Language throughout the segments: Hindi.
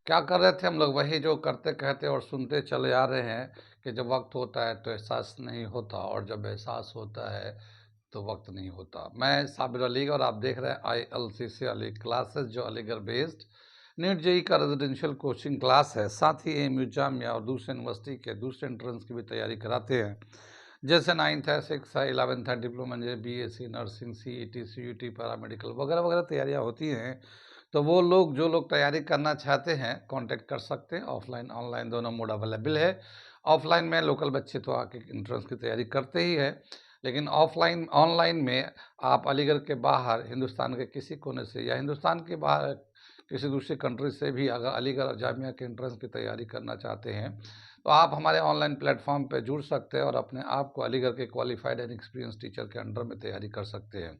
क्या कर रहे थे हम लोग? वही जो करते कहते और सुनते चले आ रहे हैं कि जब वक्त होता है तो एहसास नहीं होता, और जब एहसास होता है तो वक्त नहीं होता। मैं साबिर अली और आप देख रहे हैं ILCC अली क्लासेस, जो अलीगढ़ बेस्ड नीट जेई का रेजिडेंशियल कोचिंग क्लास है। साथ ही AMU जामिया और दूसरे यूनिवर्सिटी के दूसरे एंट्रेंस की भी तैयारी कराते हैं, जैसे 9th है, 6th है, 11th है, diploma engineer, BSc nursing, CET CUT paramedical वगैरह वगैरह तैयारियाँ होती हैं। तो वो लोग, जो लोग तैयारी करना चाहते हैं, कांटेक्ट कर सकते हैं। ऑफलाइन ऑनलाइन दोनों मोड अवेलेबल है। ऑफलाइन में लोकल बच्चे तो आके एंट्रेंस की तैयारी करते ही है, लेकिन ऑफलाइन ऑनलाइन में आप अलीगढ़ के बाहर हिंदुस्तान के किसी कोने से या हिंदुस्तान के बाहर किसी दूसरी कंट्री से भी अगर अलीगढ़ जामिया के एंट्रेंस की तैयारी करना चाहते हैं तो आप हमारे ऑनलाइन प्लेटफॉर्म पर जुड़ सकते हैं और अपने आप को अलीगढ़ के क्वालिफाइड एंड एक्सपीरियंस टीचर के अंडर में तैयारी कर सकते हैं।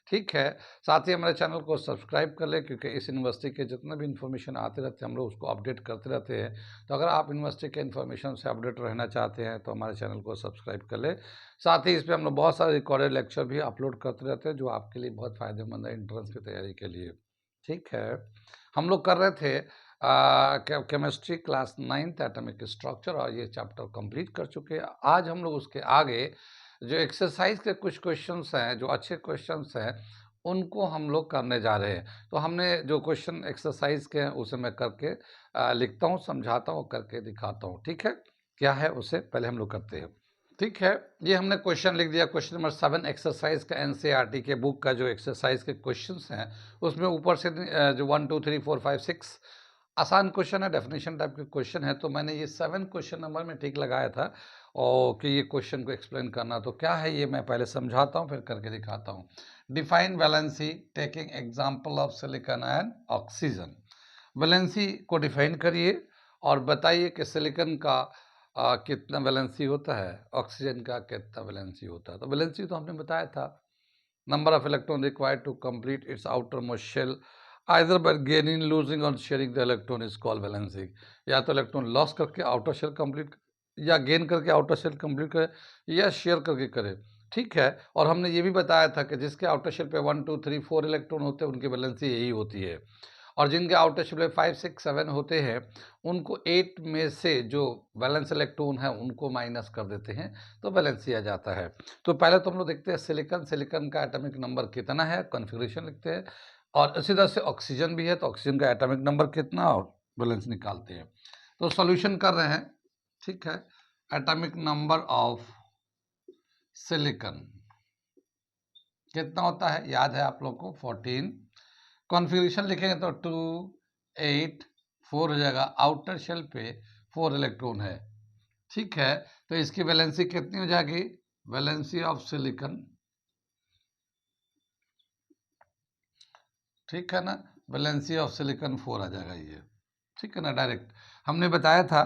ठीक है। साथ ही हमारे चैनल को सब्सक्राइब कर लें, क्योंकि इस यूनिवर्सिटी के जितने भी इन्फॉर्मेशन आते रहते हैं हम लोग उसको अपडेट करते रहते हैं। तो अगर आप यूनिवर्सिटी के इन्फॉर्मेशन से अपडेट रहना चाहते हैं तो हमारे चैनल को सब्सक्राइब कर लें। साथ ही इस पर हम लोग बहुत सारे रिकॉर्डेड लेक्चर भी अपलोड करते रहते हैं, जो आपके लिए बहुत फ़ायदेमंद है एंट्रेंस की तैयारी के लिए। ठीक है। हम लोग कर रहे थे chemistry class 9th atomic structure, और ये चैप्टर कंप्लीट कर चुके हैं। आज हम लोग उसके आगे जो एक्सरसाइज के कुछ क्वेश्चंस हैं, जो अच्छे क्वेश्चंस हैं, उनको हम लोग करने जा रहे हैं। तो हमने जो क्वेश्चन एक्सरसाइज के हैं उसे मैं करके लिखता हूँ, समझाता हूँ, करके दिखाता हूँ। ठीक है। क्या है उसे पहले हम लोग करते हैं। ठीक है। ये हमने क्वेश्चन लिख दिया। क्वेश्चन नंबर 7 एक्सरसाइज का NCERT के बुक का जो एक्सरसाइज के क्वेश्चंस हैं उसमें ऊपर से जो 1 2 3 4 5 6 आसान क्वेश्चन है, डेफिनेशन टाइप के क्वेश्चन है। तो मैंने ये 7 क्वेश्चन नंबर में ठीक लगाया था और कि ये क्वेश्चन को एक्सप्लेन करना। तो क्या है ये मैं पहले समझाता हूँ फिर करके दिखाता हूँ। Define valency taking example of silicon and oxygen. Valency को डिफाइन करिए और बताइए कि सिलिकॉन का कितना वैलेंसी होता है, ऑक्सीजन का कितना वैलेंसी होता है। तो वैलेंसी तो हमने बताया था, number of electron required to complete its outer most shell either by gaining, losing और sharing the electron is called valency. या तो इलेक्ट्रॉन लॉस करके आउटर शेल कंप्लीट, या गेन करके आउटर शेल कंप्लीट करे, या शेयर करके करे। ठीक है। और हमने ये भी बताया था कि जिसके आउटर शेल पे 1 2 3 4 इलेक्ट्रॉन होते हैं उनकी वैलेंसी यही होती है, और जिनके आउटर शेल पे 5 6 7 होते हैं उनको 8 में से जो वैलेंस इलेक्ट्रॉन है उनको माइनस कर देते हैं, तो वैलेंसी आ जाता है। तो पहले तो हम लोग देखते हैं सिलिकॉन। सिलिकॉन का एटॉमिक नंबर कितना है, कॉन्फ़िगरेशन लिखते हैं, और इसी तरह से ऑक्सीजन भी है तो ऑक्सीजन का एटॉमिक नंबर कितना और वैलेंस निकालते हैं। तो सॉल्यूशन कर रहे हैं। ठीक है। एटॉमिक नंबर ऑफ सिलिकॉन कितना होता है, याद है आप लोग को, 14। कॉन्फ़िगरेशन लिखेंगे तो 2 8 4 हो जाएगा। आउटर शेल पे 4 इलेक्ट्रॉन है। ठीक है। तो इसकी वैलेंसी कितनी हो जाएगी, वैलेंसी ऑफ सिलिकॉन, ठीक है ना, वैलेंसी ऑफ सिलिकॉन 4 आ जाएगा ये। ठीक है ना, डायरेक्ट हमने बताया था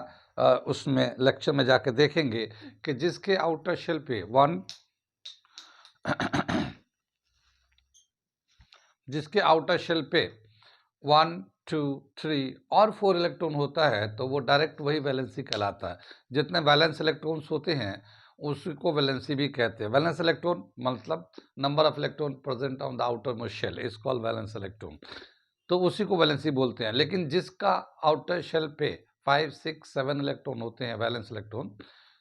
उसमें लेक्चर में जाके देखेंगे कि जिसके आउटर शेल पे 1 जिसके आउटर शेल पे 1 2 3 और 4 इलेक्ट्रॉन होता है तो वो डायरेक्ट वही वैलेंसी कहलाता है। जितने वैलेंस इलेक्ट्रॉन्स होते हैं उसी को वैलेंसी भी कहते हैं। वैलेंस इलेक्ट्रॉन मतलब number of electron present on the outer most shell is called valence electron, तो उसी को वैलेंसी बोलते हैं। लेकिन जिसका आउटर शेल पे 5 6 7 इलेक्ट्रॉन होते हैं वैलेंस इलेक्ट्रॉन,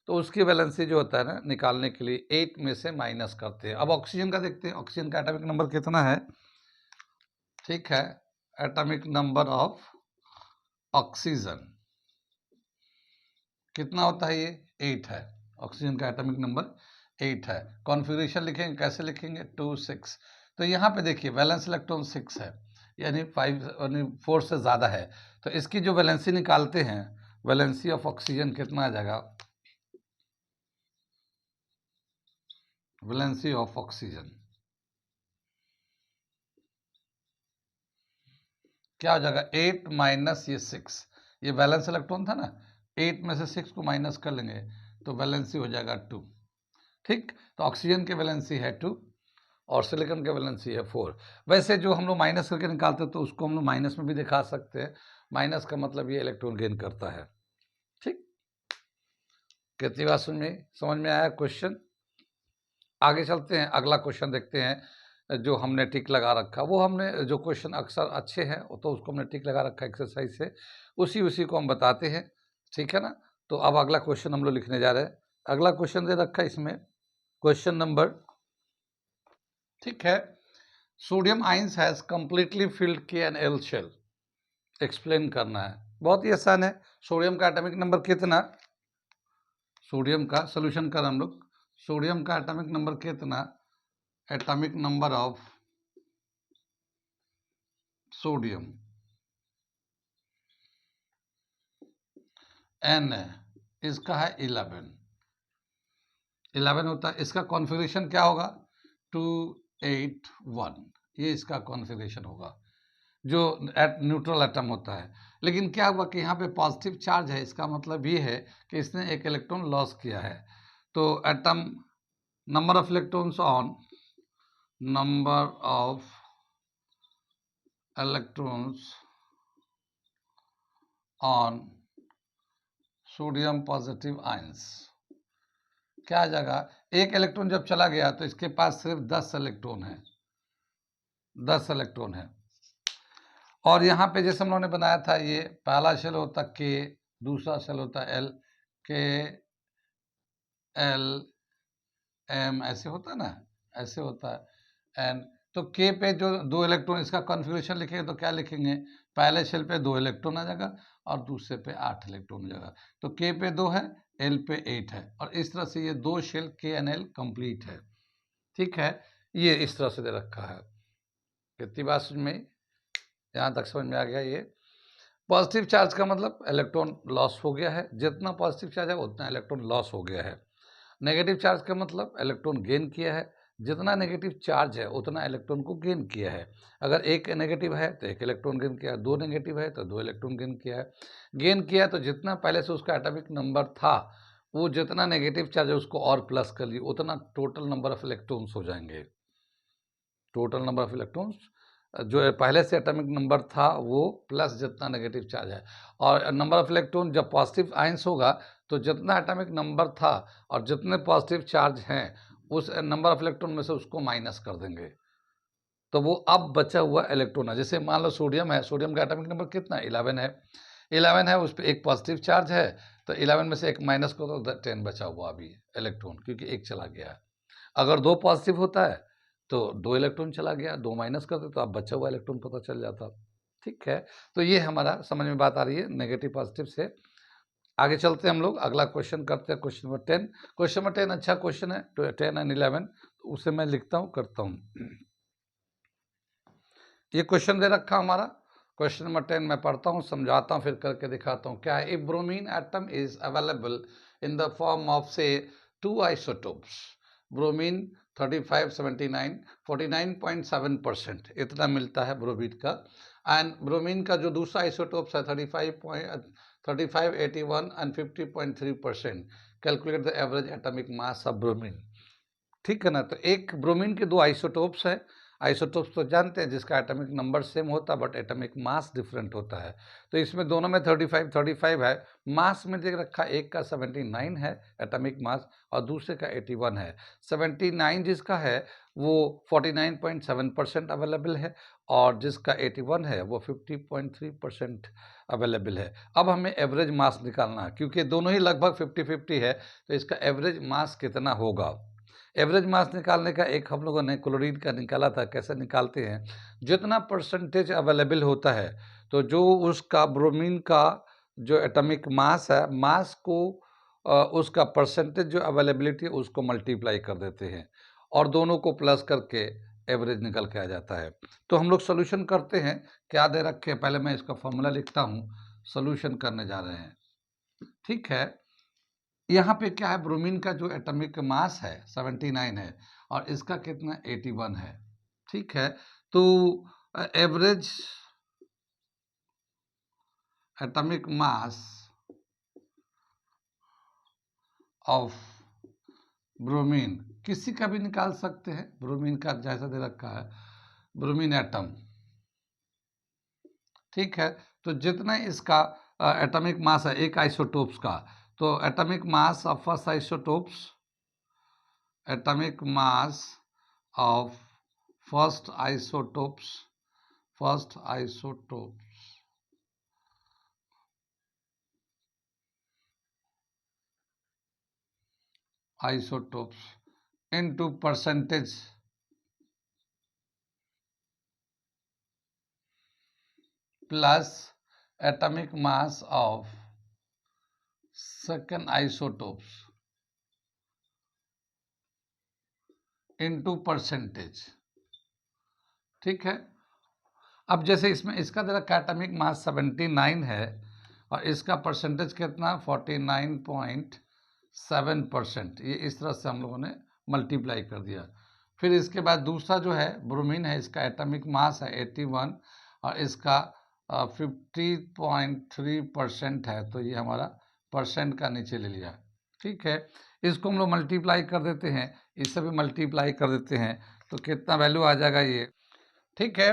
तो उसकी वैलेंसी जो होता है ना, निकालने के लिए 8 में से माइनस करते हैं। अब ऑक्सीजन का देखते हैं, ऑक्सीजन का एटॉमिक नंबर कितना है। ठीक है। एटॉमिक नंबर ऑफ ऑक्सीजन कितना होता है, ये 8 है। ऑक्सीजन का एटॉमिक नंबर 8 है। कॉन्फ़िगरेशन लिखेंगे, कैसे लिखेंगे, 2 6। तो यहाँ पे देखिए वैलेंस इलेक्ट्रॉन 6 है, यानी 5 यानी 4 से ज़्यादा है। तो इसकी जो वैलेंसी निकालते हैं, वैलेंसी ऑफ ऑक्सीजन कितना आ जाएगा, वैलेंसी ऑफ ऑक्सीजन क्या हो जाएगा, 8 माइनस ये 6, ये वैलेंस इलेक्ट्रॉन था ना, 8 में से 6 को माइनस कर लेंगे तो वैलेंसी हो जाएगा 2। ठीक। तो ऑक्सीजन की वैलेंसी है 2 और सिलिकॉन की वैलेंसी है 4। वैसे जो हम लोग माइनस करके निकालते हैं तो उसको हम लोग माइनस में भी दिखा सकते हैं। माइनस का मतलब ये इलेक्ट्रॉन गेन करता है। ठीक। कितनी बात समझ में आया क्वेश्चन। आगे चलते हैं, अगला क्वेश्चन देखते हैं। जो हमने टिक लगा रखा, वो हमने जो क्वेश्चन अक्सर अच्छे हैं तो उसको हमने टिक लगा रखा एक्सरसाइज से, उसी को हम बताते हैं, ठीक है ना। तो अब अगला क्वेश्चन हम लोग लिखने जा रहे हैं। अगला क्वेश्चन दे रखा है इसमें, क्वेश्चन नंबर, ठीक है, sodium ions has completely filled KNl shell, explain करना है। बहुत ही आसान है। सोडियम का एटॉमिक नंबर कितना, सोडियम का सोल्यूशन कर हम लोग, सोडियम का एटॉमिक नंबर कितना, atomic number of sodium N इसका है 11 होता है। इसका कॉन्फ़िगरेशन क्या होगा, 281, ये इसका कॉन्फ़िगरेशन होगा जो न्यूट्रल एटम होता है। लेकिन क्या हुआ कि यहाँ पे पॉजिटिव चार्ज है, इसका मतलब ये है कि इसने एक इलेक्ट्रॉन लॉस किया है। तो atom number of electrons on, number of electrons on sodium positive ions क्या आ जाएगा, एक इलेक्ट्रॉन जब चला गया तो इसके पास सिर्फ 10 इलेक्ट्रॉन है, 10 इलेक्ट्रॉन है। और यहाँ पे जैसे हम लोगों ने बनाया था, ये पहला शेल होता K, दूसरा शेल होता L, K L M, ऐसे होता है ना, ऐसे होता है N। तो K पे जो 2 इलेक्ट्रॉन, इसका कॉन्फ़िगरेशन लिखेंगे तो क्या लिखेंगे, पहले शेल पे 2 इलेक्ट्रॉन आ जाएगा और दूसरे पे 8 इलेक्ट्रॉन आ जाएगा। तो K पे 2 है, L पे 8 है, और इस तरह से ये 2 शेल KNl कंप्लीट है, ठीक है। ये इस तरह से दे रखा है। कितनी बात समझ में, यहाँ तक समझ में आ गया। ये पॉजिटिव चार्ज का मतलब इलेक्ट्रॉन लॉस हो गया है, जितना पॉजिटिव चार्ज है उतना इलेक्ट्रॉन लॉस हो गया है। नेगेटिव चार्ज का मतलब इलेक्ट्रॉन गेन किया है, जितना नेगेटिव चार्ज है उतना इलेक्ट्रॉन को गेन किया है। अगर एक नेगेटिव है तो एक इलेक्ट्रॉन गेन किया, 2 नेगेटिव है तो 2 इलेक्ट्रॉन गेन किया है। गेन किया तो जितना पहले से उसका एटॉमिक नंबर था, वो जितना नेगेटिव चार्ज है उसको और प्लस कर लिए, उतना टोटल नंबर ऑफ इलेक्ट्रॉन्स हो जाएंगे। टोटल नंबर ऑफ इलेक्ट्रॉन्स जो पहले से एटॉमिक नंबर था वो प्लस जितना नेगेटिव चार्ज है। और नंबर ऑफ इलेक्ट्रॉन जब पॉजिटिव आयंस होगा तो जितना एटॉमिक नंबर था और जितने पॉजिटिव चार्ज हैं उस नंबर ऑफ इलेक्ट्रॉन में से उसको माइनस कर देंगे, तो वो अब बचा हुआ इलेक्ट्रॉन है। जैसे मान लो सोडियम है, सोडियम का एटॉमिक नंबर कितना है, 11 है, 11 है, उस पर एक पॉजिटिव चार्ज है, तो 11 में से एक माइनस करो तो 10 बचा हुआ अभी इलेक्ट्रॉन, क्योंकि एक चला गया है। अगर 2 पॉजिटिव होता है तो 2 इलेक्ट्रॉन चला गया, 2 माइनस करते तो अब बचा हुआ इलेक्ट्रॉन पता चल जाता, ठीक है। तो ये हमारा समझ में बात आ रही है नेगेटिव पॉजिटिव से। आगे चलते हैं हम लोग, अगला क्वेश्चन करते हैं, क्वेश्चन नंबर 10। क्वेश्चन नंबर 10 अच्छा क्वेश्चन है, 10 एंड 11, उसे मैं लिखता हूँ, करता हूँ। ये क्वेश्चन दे रखा हमारा, क्वेश्चन नंबर 10 मैं पढ़ता हूँ, समझाता हूँ, फिर करके दिखाता हूँ क्या है। If bromine atom is available in the form of से 2 आइसोटोप्स, ब्रोमीन 35, 79, 49.7% इतना मिलता है ब्रोमीन का। एंड ब्रोमीन का जो दूसरा आइसोटोप्स है 35, 81 and 50.3%, calculate the average atomic mass of bromine, ठीक है ना। तो एक ब्रोमीन के 2 आइसोटोप्स हैं, आइसोटोप्स तो जानते हैं जिसका एटॉमिक नंबर सेम होता है बट एटॉमिक मास डिफरेंट होता है। तो इसमें दोनों में 35 है, मास में देख रखा, एक का 79 है एटॉमिक मास और दूसरे का 81 है। 79 जिसका है वो 49.7% अवेलेबल है और जिसका 81 है वो 50.3% अवेलेबल है। अब हमें एवरेज मास निकालना है, क्योंकि दोनों ही लगभग 50-50 है, तो इसका एवरेज मास कितना होगा। एवरेज मास निकालने का एक हम लोगों ने क्लोरीन का निकाला था। कैसे निकालते हैं, जितना परसेंटेज अवेलेबल होता है तो जो उसका ब्रोमीन का जो एटॉमिक मास है, मास को उसका परसेंटेज जो अवेलेबिलिटी है उसको मल्टीप्लाई कर देते हैं और दोनों को प्लस करके एवरेज निकल के आ जाता है। तो हम लोग सोल्यूशन करते हैं, क्या दे रखे, पहले मैं इसका फॉर्मूला लिखता हूँ, सोल्यूशन करने जा रहे हैं, ठीक है। यहाँ पे क्या है, ब्रोमीन का जो एटॉमिक मास है 79 है और इसका कितना 81 है, ठीक है। तो average atomic mass of bromine किसी का भी निकाल सकते हैं, ब्रोमीन का जैसा दे रखा है ब्रोमीन एटम, ठीक है। तो जितना इसका एटॉमिक मास है एक आइसोटोप्स का, तो atomic mass of first isotopes, atomic mass of first isotopes into percentage plus atomic mass of second isotopes into percentage। ठीक है। अब जैसे इसमें इसका दे रखा एटॉमिक मास 79 है और इसका परसेंटेज कितना 49.7%। ये इस तरह से हम लोगों ने मल्टीप्लाई कर दिया। फिर इसके बाद दूसरा जो है ब्रोमीन है, इसका एटॉमिक मास है 81 और इसका 50.3% है, तो ये हमारा परसेंट का नीचे ले लिया। ठीक है, इसको हम लोग मल्टीप्लाई कर देते हैं, इससे भी मल्टीप्लाई कर देते हैं तो कितना वैल्यू आ जाएगा ये। ठीक है,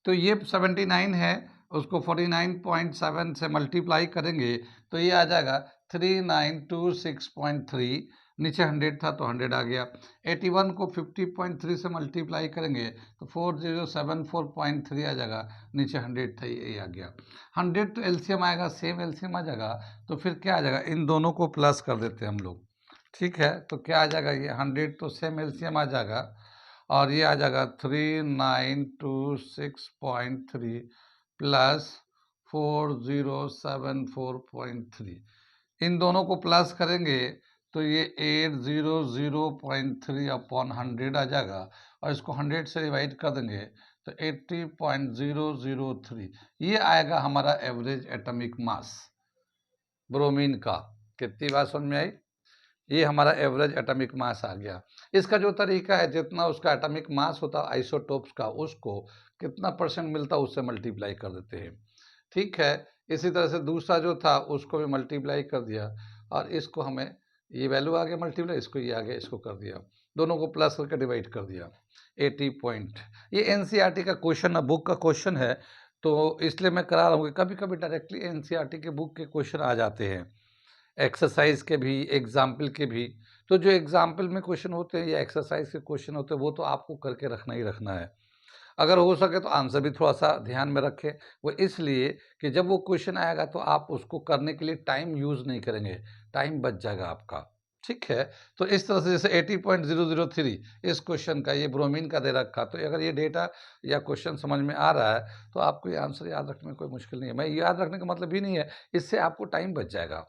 तो ये 79 है, उसको 49.7 से मल्टीप्लाई करेंगे तो ये आ जाएगा 3926.3, नीचे 100 था तो 100 आ गया। 81 को 50.3 से मल्टीप्लाई करेंगे तो 4074.3 आ जाएगा, नीचे 100 था ये आ गया। 100 तो एलसीएम आएगा, सेम एलसीएम आ जाएगा, तो फिर क्या आ जाएगा, इन दोनों को प्लस कर देते हैं हम लोग। ठीक है, तो क्या आ जाएगा ये 100 तो सेम एलसीएम आ जाएगा और ये आ जाएगा 3926.3 प्लस 4074.3। इन दोनों को प्लस करेंगे तो ये 800.3 अपॉन 100 आ जाएगा और इसको 100 से डिवाइड कर देंगे तो 80.003 ये आएगा हमारा एवरेज एटॉमिक मास ब्रोमीन का। कितनी बात समझ में आई? ये हमारा एवरेज एटॉमिक मास आ गया। इसका जो तरीका है, जितना उसका एटॉमिक मास होता है आइसोटोप्स का, उसको कितना परसेंट मिलता है उससे मल्टीप्लाई कर देते हैं। ठीक है, इसी तरह से दूसरा जो था उसको भी मल्टीप्लाई कर दिया और इसको हमें ये वैल्यू आ गया मल्टीप्लाई, इसको ये आ गया, इसको कर दिया, दोनों को प्लस करके डिवाइड कर दिया 80 पॉइंट। ये एनसीईआरटी का क्वेश्चन है, बुक का क्वेश्चन है, तो इसलिए मैं करा रहा हूँ कि कभी कभी डायरेक्टली एनसीईआरटी के बुक के क्वेश्चन आ जाते हैं, एक्सरसाइज के भी, एग्जाम्पल के भी। तो जो एग्जाम्पल में क्वेश्चन होते हैं या एक्सरसाइज के क्वेश्चन होते हैं वो तो आपको करके रखना ही रखना है। अगर हो सके तो आंसर भी थोड़ा सा ध्यान में रखें, वो इसलिए कि जब वो क्वेश्चन आएगा तो आप उसको करने के लिए टाइम यूज़ नहीं करेंगे, टाइम बच जाएगा आपका। ठीक है, तो इस तरह से जैसे 80.003 इस क्वेश्चन का, ये ब्रोमीन का दे रखा, तो अगर ये डेटा या क्वेश्चन समझ में आ रहा है तो आपको ये आंसर याद रखने में कोई मुश्किल नहीं है। मैं याद रखने का मतलब ही नहीं है, इससे आपको टाइम बच जाएगा,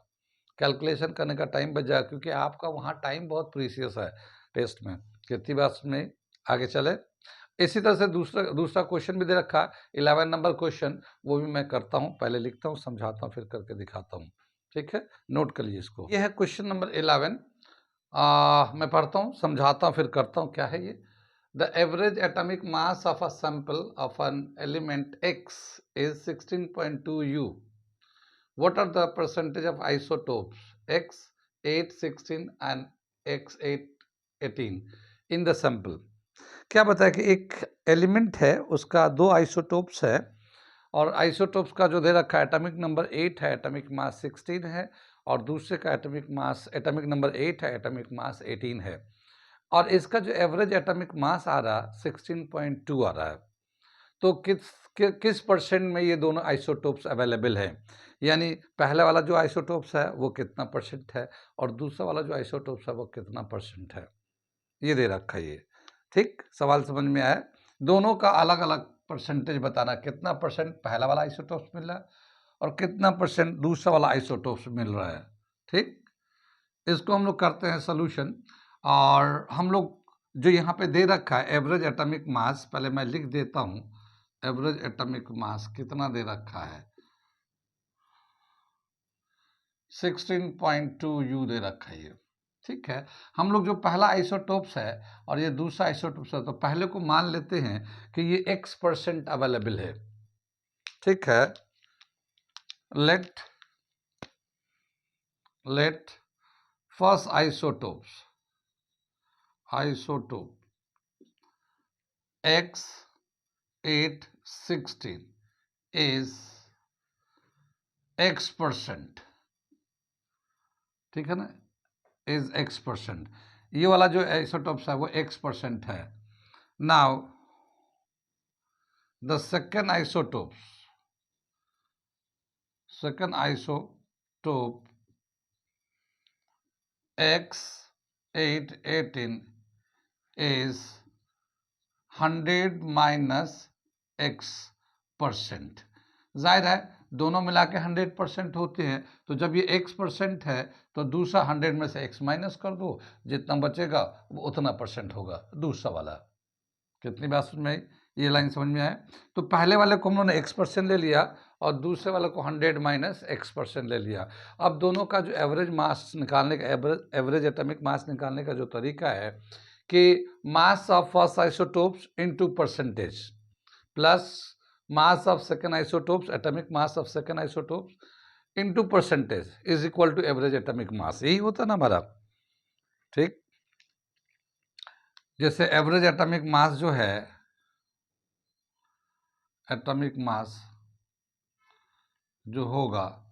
कैलकुलेशन करने का टाइम बच जाएगा, क्योंकि आपका वहाँ टाइम बहुत प्रीसियस है टेस्ट में। कितनी बात में आगे चले। इसी तरह से दूसरा दूसरा क्वेश्चन भी दे रखा 11 नंबर क्वेश्चन, वो भी मैं करता हूँ, पहले लिखता हूँ, समझाता हूँ, फिर करके दिखाता हूँ। ठीक है, नोट कर लीजिए इसको। ये है क्वेश्चन नंबर 11। मैं पढ़ता हूँ, समझाता हूँ, फिर करता हूँ। क्या है ये? The average atomic mass of a sample of an element X is 16.2 U. What are the percentage of isotopes X 8 16 and X 8 18 in the sample? क्या बताया कि एक एलिमेंट है, उसका दो आइसोटोप्स है और आइसोटोप्स का जो दे रखा है एटॉमिक नंबर 8 है, एटॉमिक मास 16 है, और दूसरे का एटॉमिक नंबर 8 है, एटॉमिक मास 18 है, और इसका जो एवरेज एटॉमिक मास आ रहा 16.2 आ रहा है। तो किस परसेंट में ये दोनों आइसोटोप्स अवेलेबल हैं, यानी पहला वाला जो आइसोटोप्स है वो कितना परसेंट है और दूसरा वाला जो आइसोटोप्स है वो कितना परसेंट है, ये दे रखा है ये। ठीक, सवाल समझ में आया? दोनों का अलग अलग परसेंटेज बताना, कितना परसेंट पहला वाला आइसोटोप्स मिल रहा है और कितना परसेंट दूसरा वाला आइसोटोप्स मिल रहा है। ठीक, इसको हम लोग करते हैं सोल्यूशन, और हम लोग जो यहाँ पे दे रखा है एवरेज एटॉमिक मास, पहले मैं लिख देता हूँ, एवरेज एटॉमिक मास कितना दे रखा है 16.2 U दे रखा है ये। ठीक है, हम लोग जो पहला आइसोटोप्स है और ये दूसरा आइसोटोप्स है, तो पहले को मान लेते हैं कि ये X% अवेलेबल है। ठीक है, let first isotope X 8 16 is X%। ठीक है ना, इज X%। ये वाला जो आइसोटोप्स है वो X% है। Now the second isotope X818 is 100 minus x%। जाहिर है दोनों मिला के 100% होते हैं, तो जब ये x% है तो दूसरा 100 में से x माइनस कर दो, जितना बचेगा वो उतना परसेंट होगा दूसरा वाला। कितनी बात समझ में आई? ये लाइन समझ में आया? तो पहले वाले को हम लोगों ने x% ले लिया और दूसरे वाले को 100 माइनस x% ले लिया। अब दोनों का जो एवरेज मास निकालने का एवरेज एटॉमिक मास निकालने का जो तरीका है कि mass of first isotopes into percentage plus mass of second isotopes, atomic mass of second isotopes into percentage is equal to average atomic mass. यही होता ना हमारा, ठीक। जैसे एवरेज एटॉमिक मास जो है, एटॉमिक मास जो होगा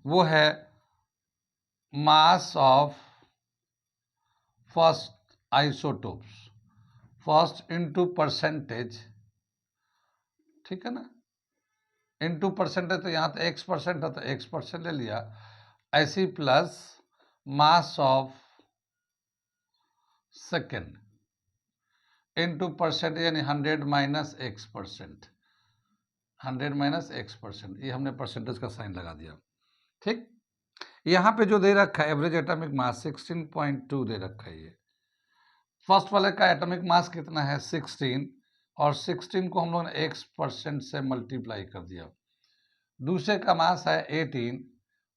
वो है मास of first isotopes first into percentage, ठीक है ना, इनटू परसेंटेज, तो यहाँ तो x% है तो x% ले लिया, ऐसी plus mass of second into percentage यानी 100 माइनस x%, 100 माइनस x%, ये हमने परसेंटेज का साइन लगा दिया, ठीक। यहाँ पे जो दे रखा है एवरेज एटॉमिक मास 16.2 दे रखा है। ये फर्स्ट वाले का एटॉमिक मास कितना है 16, और 16 को हम लोग ने x% से मल्टीप्लाई कर दिया। दूसरे का मास है 18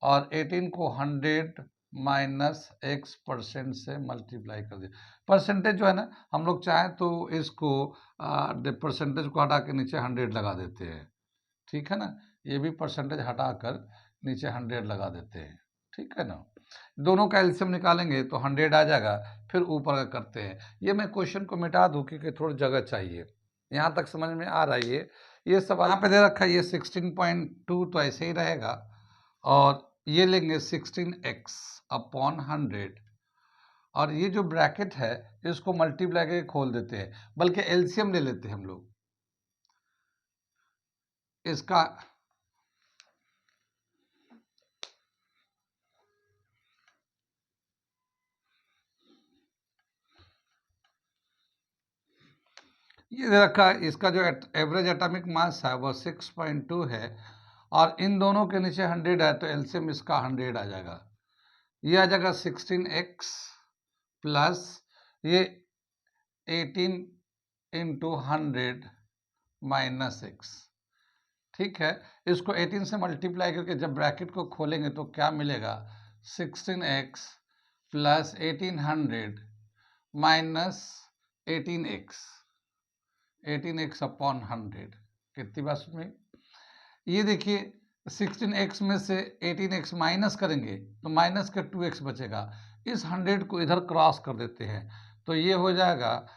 और 18 को 100 माइनस x% से मल्टीप्लाई कर दिया। परसेंटेज जो है ना, हम लोग चाहें तो इसको परसेंटेज को हटा के नीचे 100 लगा देते हैं, ठीक है ना, ये भी परसेंटेज हटाकर नीचे 100 लगा देते हैं, ठीक है ना। दोनों का एलसीएम निकालेंगे तो 100 आ जाएगा, फिर ऊपर का करते हैं। ये मैं क्वेश्चन को मिटा दूं क्योंकि थोड़ी जगह चाहिए। यहाँ तक समझ में आ रहा है? ये सब यहाँ पे दे रखा है, ये 16.2 तो ऐसे ही रहेगा, और ये लेंगे 16x अपॉन 100, और ये जो ब्रैकेट है इसको मल्टीप्लाई करके खोल देते हैं, बल्कि एलसीएम ले लेते हैं हम लोग इसका। ये दे रखा है, इसका जो एवरेज एटॉमिक मास है वो 6.2 है, और इन दोनों के नीचे 100 है तो एलसीएम इसका 100 आ जाएगा। ये आ जाएगा 16x प्लस ये 18 इंटू 100 माइनस x, ठीक है। इसको 18 से मल्टीप्लाई करके जब ब्रैकेट को खोलेंगे तो क्या मिलेगा, 16x plus 1800 minus 18x, 18x upon 100। कितनी बात में? ये देखिए 16x में से 18x माइनस करेंगे तो माइनस का 2x बचेगा, इस 100 को इधर क्रॉस कर देते हैं तो ये हो जाएगा,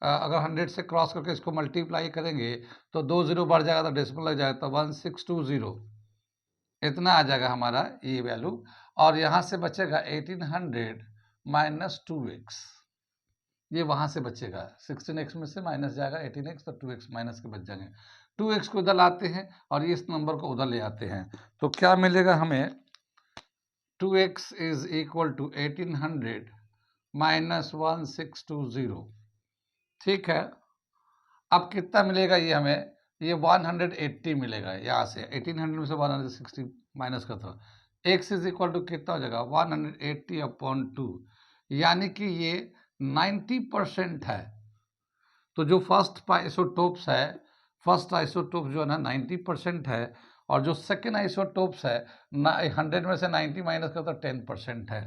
अगर 100 से क्रॉस करके इसको मल्टीप्लाई करेंगे तो 2 0 बढ़ जाएगा तो डेसिमल लग जाएगा, तो 1620 इतना आ जाएगा हमारा ये वैल्यू। और यहाँ से बचेगा 1800 माइनस 2x, ये वहां से बचेगा, 16x में से माइनस जाएगा 18x तो 2x माइनस के बच जाएंगे, 2x को उधर लाते हैं और इस नंबर को उधर ले आते हैं, तो क्या मिलेगा हमें, 2x is equal to 1800 minus 1620, ठीक है। अब कितना मिलेगा ये हमें, ये 180 मिलेगा, यहाँ से 1800 में से 160 माइनस का था, x इज इक्वल टू कितना हो जाएगा 180 अपॉन 2, यानी कि ये 90% है। तो जो फर्स्ट आइसोटोप्स है, फर्स्ट आइसोटोप जो है ना 90% है, और जो सेकेंड आइसोटोप्स है 100 में से 90 माइनस का तो 10% है,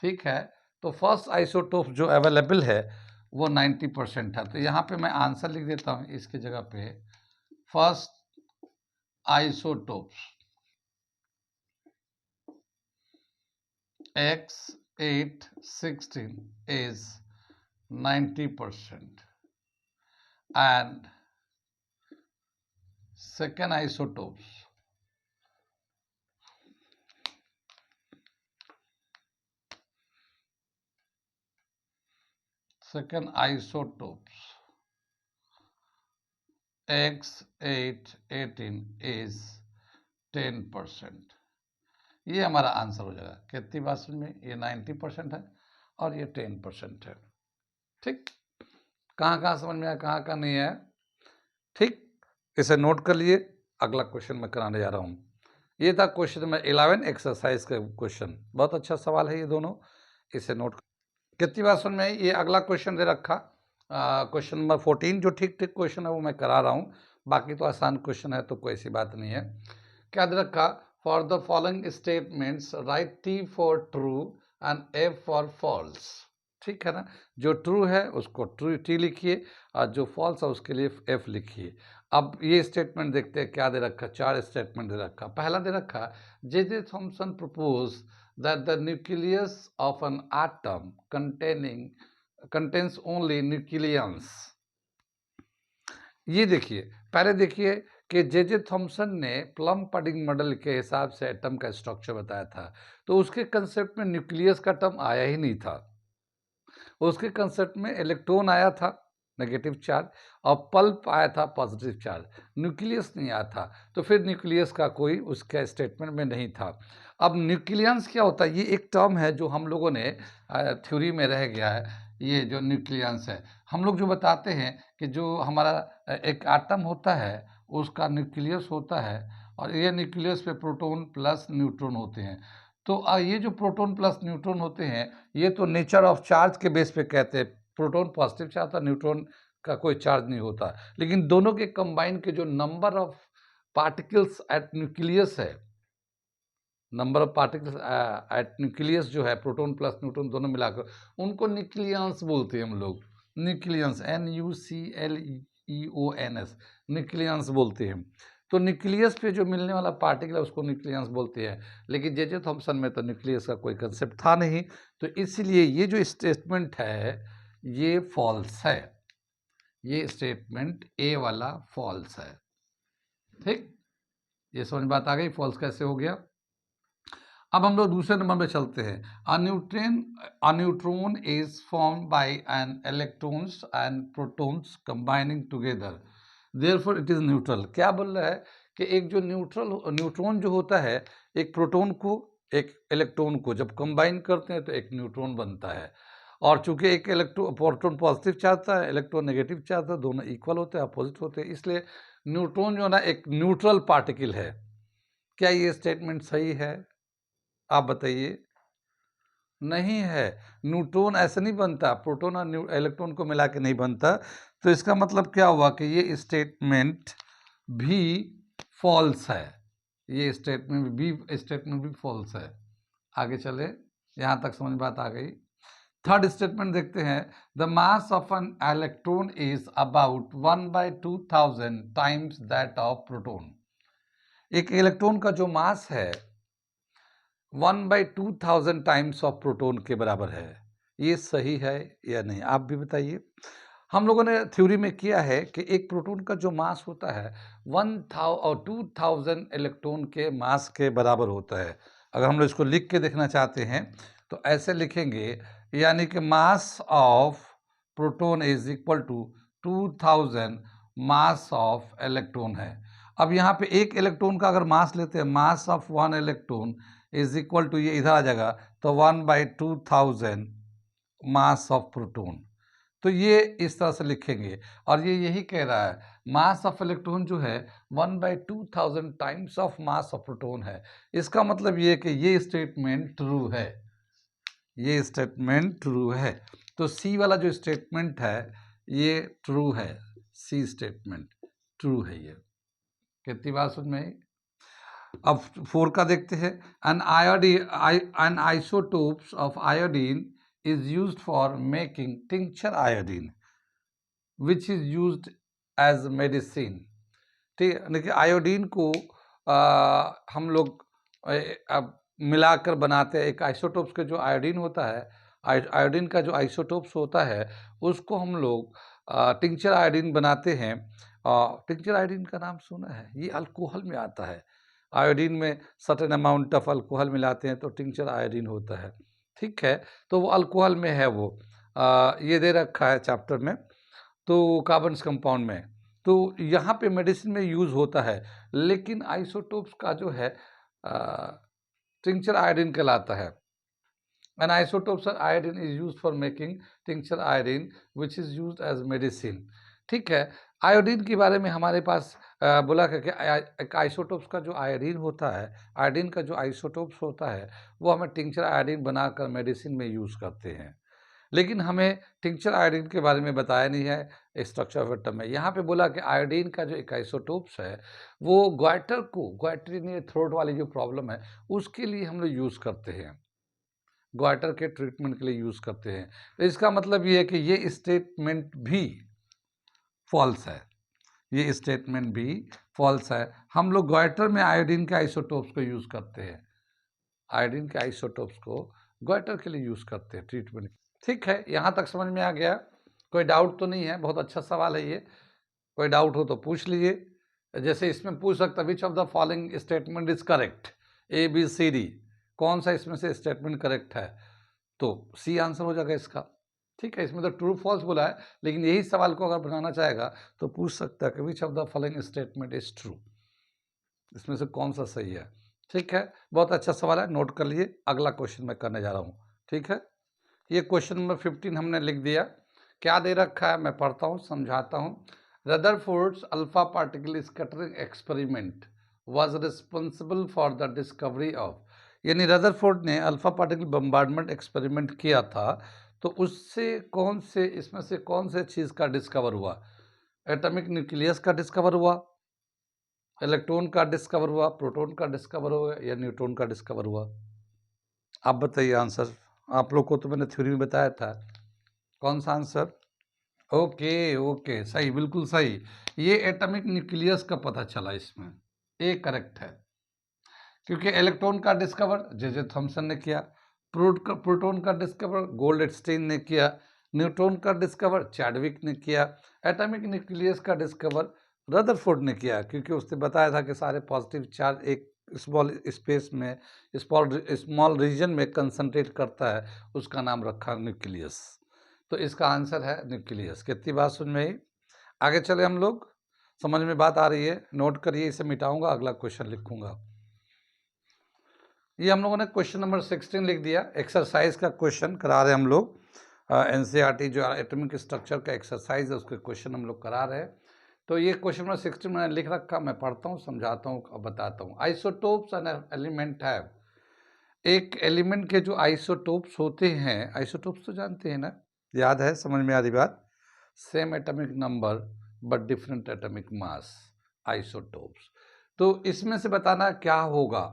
ठीक है। तो फर्स्ट आइसोटोप जो अवेलेबल है वो 90% है। तो यहाँ पे मैं आंसर लिख देता हूँ इसकी जगह पे, first isotopes X816 is 90% and second isotopes x8 18 is 10%। ये हमारा आंसर हो जाएगा। कितनी बात समझ में? ये 90% है और ये 10% है। ठीक, कहाँ कहाँ समझ में आया, कहाँ कहाँ नहीं है? ठीक, इसे नोट कर लिए। अगला क्वेश्चन मैं कराने जा रहा हूँ। ये था क्वेश्चन नंबर 11 एक्सरसाइज का क्वेश्चन। बहुत अच्छा सवाल है ये दोनों, इसे नोट। कितनी बात समझ में आई? ये अगला क्वेश्चन दे रखा क्वेश्चन नंबर 14, जो ठीक ठीक क्वेश्चन है वो मैं करा रहा हूँ। बाकी तो आसान क्वेश्चन है, तो कोई ऐसी बात नहीं है। क्या दे रखा? For the following statements write T for true and F for false. ठीक है ना? जो ट्रू है उसको ट्रू T लिखिए, और जो फॉल्स है उसके लिए F लिखिए। अब ये स्टेटमेंट देखते हैं क्या दे रखा। 4 स्टेटमेंट दे रखा। पहला दे रखा, J.J. Thomson propose that the nucleus of an atom contains only nucleons। ये देखिए, पहले देखिए कि J.J. थॉमसन ने प्लम पडिंग मॉडल के हिसाब से एटम का स्ट्रक्चर बताया था, तो उसके कंसेप्ट में न्यूक्लियस का टर्म आया ही नहीं था। उसके कंसेप्ट में इलेक्ट्रॉन आया था नेगेटिव चार्ज, और पल्प आया था पॉजिटिव चार्ज, न्यूक्लियस नहीं आया था। तो फिर न्यूक्लियस का कोई उसके स्टेटमेंट में नहीं था। अब न्यूक्लियंस क्या होता है? ये एक टर्म है जो हम लोगों ने थ्योरी में रह गया है। ये जो न्यूक्लियंस है, हम लोग जो बताते हैं कि जो हमारा एक एटम होता है उसका न्यूक्लियस होता है, और ये न्यूक्लियस पे प्रोटॉन प्लस न्यूट्रॉन होते हैं। तो ये जो प्रोटॉन प्लस न्यूट्रॉन होते हैं, ये तो नेचर ऑफ चार्ज के बेस पे कहते हैं। प्रोटॉन पॉजिटिव चार्ज होता है, न्यूट्रॉन का कोई चार्ज नहीं होता। लेकिन दोनों के कंबाइन के जो number of particles at nucleus है, number of particles at nucleus जो है, प्रोटॉन प्लस न्यूट्रॉन दोनों मिलाकर, उनको न्यूक्लियंस बोलते हैं हम लोग। न्यूक्लियंस, NUCLEONS, न्यूक्लियंस बोलते हैं। तो न्यूक्लियस पे जो मिलने वाला पार्टिकल है उसको न्यूक्लियंस बोलते हैं। लेकिन J.J. थॉमसन में तो न्यूक्लियस का कोई कंसेप्ट था नहीं, तो इसलिए ये जो स्टेटमेंट है ये फॉल्स है। ये स्टेटमेंट ए वाला फॉल्स है। ठीक, ये समझ बात आ गई, फॉल्स कैसे हो गया। अब हम लोग दूसरे नंबर पे चलते हैं। A neutron is form by an electrons and protons combining together, therefore it is neutral. क्या बोल रहा है कि एक जो न्यूट्रॉन जो होता है, एक प्रोटॉन को एक इलेक्ट्रॉन को जब कंबाइन करते हैं तो एक न्यूट्रॉन बनता है। और चूंकि एक प्रोटॉन पॉजिटिव चार्ज था, इलेक्ट्रॉन नेगेटिव चार्ज था, दोनों इक्वल होते हैं, अपोजिट होते हैं, इसलिए न्यूट्रॉन जो है ना एक न्यूट्रल पार्टिकल है। क्या ये स्टेटमेंट सही है? आप बताइए। नहीं है, न्यूट्रॉन ऐसे नहीं बनता, प्रोटॉन और इलेक्ट्रॉन को मिला के नहीं बनता। तो इसका मतलब क्या हुआ कि ये स्टेटमेंट भी फॉल्स है। ये स्टेटमेंट भी फॉल्स है। आगे चले, यहाँ तक समझ बात आ गई। थर्ड स्टेटमेंट देखते हैं। The mass of an electron is about 1/2000 times that of proton. एक इलेक्ट्रॉन का जो मास है 1/2000 टाइम्स ऑफ प्रोटॉन के बराबर है। ये सही है या नहीं, आप भी बताइए। हम लोगों ने थ्योरी में किया है कि एक प्रोटॉन का जो मास होता है 2000 इलेक्ट्रॉन के मास के बराबर होता है। अगर हम लोग इसको लिख के देखना चाहते हैं तो ऐसे लिखेंगे, यानी कि mass of proton is equal to 2000 mass of electron है। अब यहाँ पे एक इलेक्ट्रॉन का अगर मास लेते हैं, mass of one electron is equal to, ये इधर आ जाएगा, तो 1/2000 मास ऑफ प्रोटॉन। तो ये इस तरह से लिखेंगे, और ये यही कह रहा है मास ऑफ इलेक्ट्रॉन जो है 1/2000 times of mass of proton है। इसका मतलब ये कि ये स्टेटमेंट ट्रू है। ये स्टेटमेंट ट्रू है। तो सी वाला जो स्टेटमेंट है ये ट्रू है। सी स्टेटमेंट ट्रू है। ये कितनी बात समझ में आई? अब 4 का देखते हैं। An isotopes of iodine is used for making tincture iodine which is used as medicine। ठीक है, देखिए आयोडीन को हम लोग अब मिलाकर बनाते हैं। एक आइसोटोप्स का जो आयोडीन होता है, आयोडीन का जो आइसोटोप्स होता है उसको हम लोग टिंचर आयोडीन बनाते हैं। टिंचर आयोडीन का नाम सुना है? ये अल्कोहल में आता है। आयोडीन में सर्टेन अमाउंट ऑफ अल्कोहल मिलाते हैं तो टिंचर आयोडीन होता है। ठीक है, तो वो अल्कोहल में है। वो ये दे रखा है चैप्टर में। तो कार्बन कंपाउंड में तो यहाँ पे मेडिसिन में यूज़ होता है, लेकिन आइसोटोप्स का जो है टिंचर आयोडीन कहलाता है। An isotopes of iodine is used for making tincture iodine which is used as medicine। ठीक है, आयोडीन के बारे में हमारे पास बोला कि एक आइसोटोप्स का जो आयोडीन होता है, आयोडीन का जो आइसोटोप्स होता है वो हमें टिंचर आयोडीन बनाकर मेडिसिन में यूज़ करते हैं, लेकिन हमें टिंचर आयोडीन के बारे में बताया नहीं है स्ट्रक्चर ऑफ एटम में। यहाँ पे बोला कि आयोडीन का जो एक आइसोटोप्स है वो ग्वाइटरीनियस थ्रोट वाली जो प्रॉब्लम है उसके लिए हम लोग यूज़ करते हैं, ग्वाइटर के ट्रीटमेंट के लिए यूज़ करते हैं। तो इसका मतलब ये है कि ये स्टेटमेंट भी फॉल्स है, ये स्टेटमेंट भी फॉल्स है। हम लोग ग्वाइटर में आयोडीन के आइसोटोप्स को यूज़ करते हैं, आयोडीन के आइसोटोप्स को ग्वाइटर के लिए यूज़ करते हैं ट्रीटमेंट। ठीक है, यहाँ तक समझ में आ गया? कोई डाउट तो नहीं है? बहुत अच्छा सवाल है ये, कोई डाउट हो तो पूछ लीजिए। जैसे इसमें पूछ सकता which of the following statement is correct, A B C D, कौन सा इसमें से स्टेटमेंट करेक्ट है? तो सी आंसर हो जाएगा इसका। ठीक है, इसमें तो ट्रू फॉल्स बोला है, लेकिन यही सवाल को अगर बनाना चाहेगा तो पूछ सकता है कि विच of the following statement is true, इसमें से कौन सा सही है। ठीक है, बहुत अच्छा सवाल है, नोट कर लिए। अगला क्वेश्चन मैं करने जा रहा हूँ। ठीक है, ये क्वेश्चन नंबर 15 हमने लिख दिया। क्या दे रखा है मैं पढ़ता हूँ, समझाता हूँ। Rutherford's alpha particle scattering experiment was responsible for the discovery of, यानी रदरफोर्ड ने अल्फा पार्टिकल बम्बार्डमेंट एक्सपेरिमेंट किया था, तो उससे कौन से, इसमें से कौन से चीज़ का डिस्कवर हुआ? एटॉमिक न्यूक्लियस का डिस्कवर हुआ, इलेक्ट्रॉन का डिस्कवर हुआ, प्रोटॉन का डिस्कवर हुआ, या न्यूट्रॉन का डिस्कवर हुआ? आप बताइए आंसर। आप लोग को तो मैंने थ्योरी में बताया था। कौन सा आंसर? ओके ओके, सही, बिल्कुल सही। ये एटॉमिक न्यूक्लियस का पता चला इसमें, ए करेक्ट है। क्योंकि इलेक्ट्रॉन का डिस्कवर जे थॉमसन ने किया, प्रोटॉन का डिस्कवर गोल्डस्टीन ने किया, न्यूट्रॉन का डिस्कवर चैडविक ने किया, एटॉमिक न्यूक्लियस का डिस्कवर रदरफोर्ड ने किया, क्योंकि उसने बताया था कि सारे पॉजिटिव चार्ज एक स्मॉल स्पेस में, स्मॉल रीजन में कंसंट्रेट करता है, उसका नाम रखा न्यूक्लियस। तो इसका आंसर है न्यूक्लियस। कितनी बात समझ में आई? आगे चले हम लोग, समझ में बात आ रही है? नोट करिए, इसे मिटाऊंगा, अगला क्वेश्चन लिखूंगा। ये हम लोगों ने क्वेश्चन नंबर 16 लिख दिया, एक्सरसाइज का क्वेश्चन करा रहे हैं हम लोग। एनसीईआरटी जो एटॉमिक स्ट्रक्चर का एक्सरसाइज है उसके क्वेश्चन हम लोग करा रहे हैं। तो ये क्वेश्चन नंबर 16 मैंने लिख रखा, मैं पढ़ता हूँ, समझाता हूँ और बताता हूँ। आइसोटोप्स एन एलिमेंट है, एक एलिमेंट के जो आइसोटोप्स होते हैं, आइसोटोप्स तो जानते हैं ना, याद है, समझ में आ रही बात? Same atomic number but different atomic mass, isotopes. तो इसमें से बताना क्या होगा?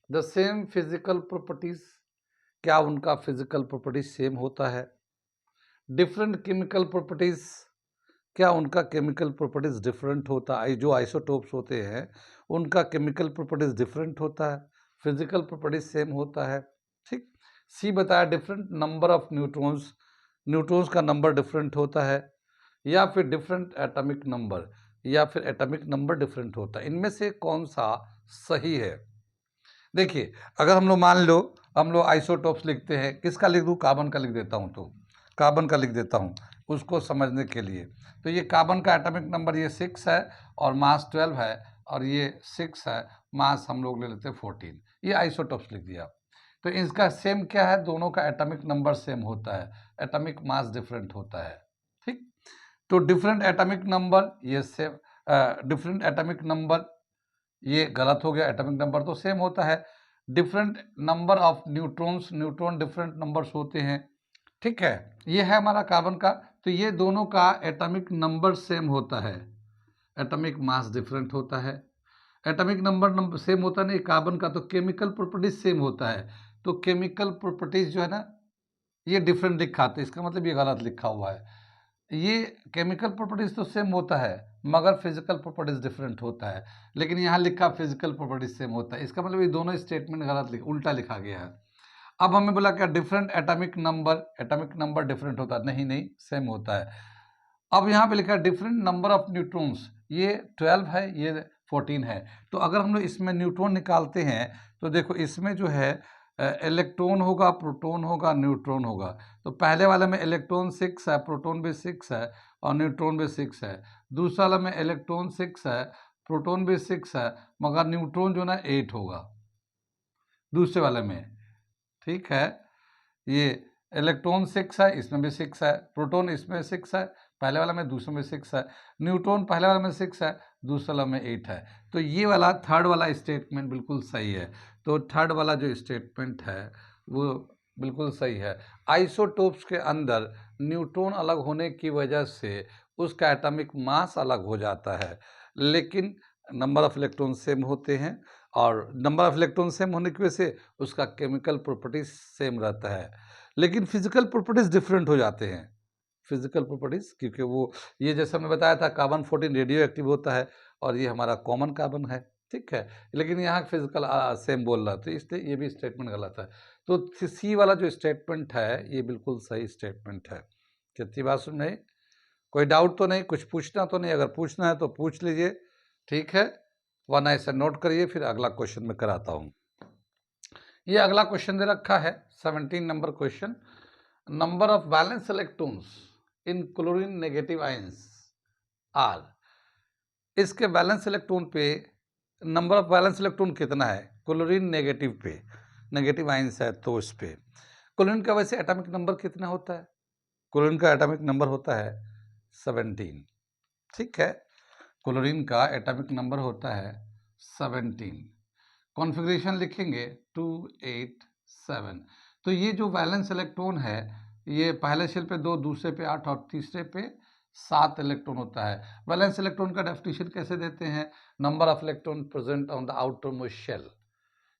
द सेम फिजिकल प्रॉपर्टीज, क्या उनका फिजिकल प्रॉपर्टीज सेम होता है? डिफरेंट केमिकल प्रॉपर्टीज, क्या उनका केमिकल प्रॉपर्टीज डिफरेंट होता है? जो आइसोटोप्स होते हैं उनका केमिकल प्रॉपर्टीज डिफरेंट होता है, फिजिकल प्रॉपर्टीज सेम होता है। ठीक। सी बताया different number of neutrons, neutrons का नंबर डिफरेंट होता है, या फिर डिफरेंट एटॉमिक नंबर, या फिर एटॉमिक नंबर डिफरेंट होता है। इनमें से कौन सा सही है? देखिए, अगर हम लोग मान लो हम लोग आइसोटोप्स लिखते हैं, किसका लिख दूँ? कार्बन का लिख देता हूँ, तो कार्बन का लिख देता हूँ उसको समझने के लिए। तो ये कार्बन का एटॉमिक नंबर ये 6 है और मास 12 है, और ये 6 है, मास हम लोग ले लेते हैं 14। ये आइसोटोप्स लिख दिया। तो इसका सेम क्या है? दोनों का एटॉमिक नंबर सेम होता है, एटॉमिक मास डिफरेंट होता है। ठीक। तो डिफरेंट एटॉमिक नंबर ये सेम, डिफरेंट एटॉमिक नंबर ये गलत हो गया, एटॉमिक नंबर तो सेम होता है। Different number of neutrons, neutron different numbers होते हैं। ठीक है, ये है हमारा कार्बन का। तो ये दोनों का एटॉमिक नंबर सेम होता है, एटॉमिक मास डिफरेंट होता है। एटॉमिक नंबर सेम होता नहीं कार्बन का, तो केमिकल प्रॉपर्टीज सेम होता है। तो केमिकल प्रॉपर्टीज जो है ना ये डिफरेंट दिखाते हैं, इसका मतलब ये गलत लिखा हुआ है। ये केमिकल प्रॉपर्टीज तो सेम होता है मगर फिजिकल प्रॉपर्टीज डिफरेंट होता है, लेकिन यहाँ लिखा फिजिकल प्रॉपर्टीज सेम होता है, इसका मतलब ये दोनों स्टेटमेंट गलत उल्टा लिखा गया है। अब हमें बोला क्या? डिफरेंट एटॉमिक नंबर डिफरेंट होता है, नहीं नहीं सेम होता है। अब यहाँ पे लिखा है डिफरेंट नंबर ऑफ न्यूट्रॉन्स, ये 12 है, ये 14 है। तो अगर हम लोग इसमें न्यूट्रॉन निकालते हैं तो देखो इसमें जो है इलेक्ट्रॉन होगा, प्रोटॉन होगा, न्यूट्रॉन होगा। तो पहले वाले में इलेक्ट्रॉन 6 है, प्रोटॉन भी 6 है और न्यूट्रॉन भी 6 है। दूसरा वाला में इलेक्ट्रॉन 6 है, प्रोटॉन भी 6 है, मगर न्यूट्रॉन जो ना 8 होगा दूसरे वाले में। ठीक है, ये इलेक्ट्रॉन 6 है, इसमें भी 6 है, प्रोटॉन इसमें 6 है, पहले वाला में दूसरे में 6 है, न्यूट्रॉन पहले वाला में 6 है, दूसरे वाला में 8 है। तो ये वाला थर्ड वाला स्टेटमेंट बिल्कुल सही है। तो थर्ड वाला जो स्टेटमेंट है वो बिल्कुल सही है। आइसोटोप्स के अंदर न्यूट्रॉन अलग होने की वजह से उसका एटॉमिक मास अलग हो जाता है, लेकिन नंबर ऑफ इलेक्ट्रॉन सेम होते हैं, और नंबर ऑफ इलेक्ट्रॉन सेम होने की वजह से उसका केमिकल प्रॉपर्टीज सेम रहता है, लेकिन फिजिकल प्रॉपर्टीज डिफरेंट हो जाते हैं। फिजिकल प्रॉपर्टीज, क्योंकि वो ये जैसे हमने बताया था कार्बन 14 रेडियो एक्टिव होता है और ये हमारा कॉमन कार्बन है, ठीक है, लेकिन यहाँ फिजिकल सेम बोल रहा है, तो इसलिए ये भी स्टेटमेंट गलत है। तो सी वाला जो स्टेटमेंट है ये बिल्कुल सही स्टेटमेंट है। कितनी बात सुन रही? कोई डाउट तो नहीं, कुछ पूछना तो नहीं? अगर पूछना है तो पूछ लीजिए, ठीक है, वरना ऐसा नोट करिए, फिर अगला क्वेश्चन में कराता हूँ। ये अगला क्वेश्चन दे रखा है 17 number question. Number of valence electrons in chlorine negative ions are. इसके वैलेंस इलेक्ट्रॉन पे नंबर ऑफ वैलेंस इलेक्ट्रॉन कितना है क्लोरीन नेगेटिव पे, नेगेटिव आयंस है तो इस पे। क्लोरीन का वैसे एटॉमिक नंबर कितना होता है? क्लोरीन का एटॉमिक नंबर होता है 17, ठीक है, क्लोरीन का एटॉमिक नंबर होता है 17। कॉन्फ़िगरेशन लिखेंगे 287। तो ये जो वैलेंस इलेक्ट्रॉन है ये पहले शेल पे 2, दूसरे पे 8 और तीसरे पे 7 इलेक्ट्रॉन होता है। वैलेंस इलेक्ट्रॉन का डेफिनेशन कैसे देते हैं? Number of electron present on the outer most shell,